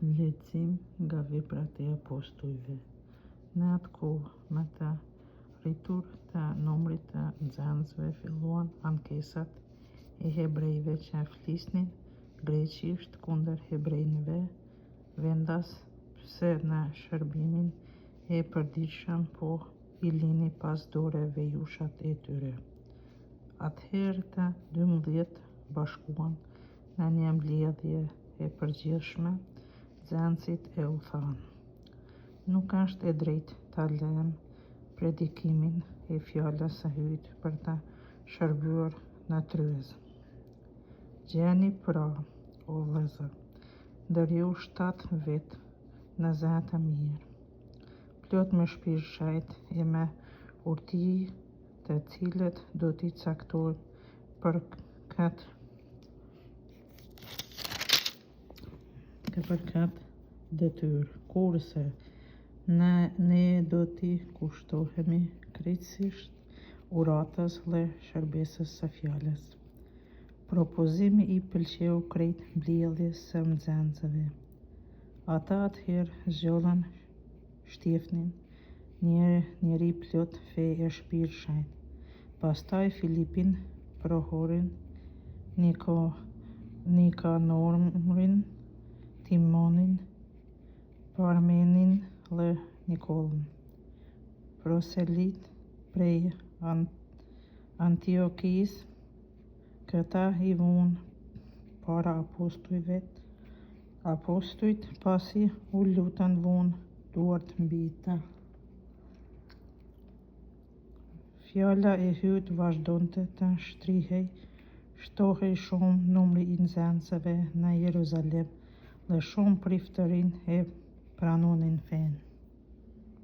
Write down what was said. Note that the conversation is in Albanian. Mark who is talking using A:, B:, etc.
A: Lexim nga veprat e apostujve. Në atë kohë, me të rritur të numrit të nxënësve filluan ankesat e hebrejve që flisnin greqisht kundër hebrejve, vendas pse në shërbimin e përditshëm po I lini pas doreve jushat e tyre. Atëherë të 12 bashkuan në një mbledhje e përgjithshme. Nxënësit e u thanë: nuk është e drejtë ta lëm predikimin e fjalës së hyjtë për të shërbyer në tryezë. Gjeni pra, o vëllezër, ndër ju 7 vetë në zë të mirë, plot me shpirt shajt e me urtësi, të cilët do t'i caktojnë për këtë detyrë, kurse ne do t'i kushtohemi krejtësisht uratës dhe shërbesës së fjalës. Propozimi I pëlqeu krejt mbledhjes së nxënësve. Ata atëherë zgjodhen Shtefnin, njeri plot fe e shpirt shajt, pastaj Filipin, Prohorin, Nikanorin, Timonin, Parmenin dhe Nikollën, proselit prej Antiokisë. Këta I vunë para apostujt, pasi u lutën vunë duart mbi ta. Fjala e hyjtë vazhdonte të shtohej shumë numri I nxënësve në Jeruzalem dhe shumë priftërinj e pranonin fen.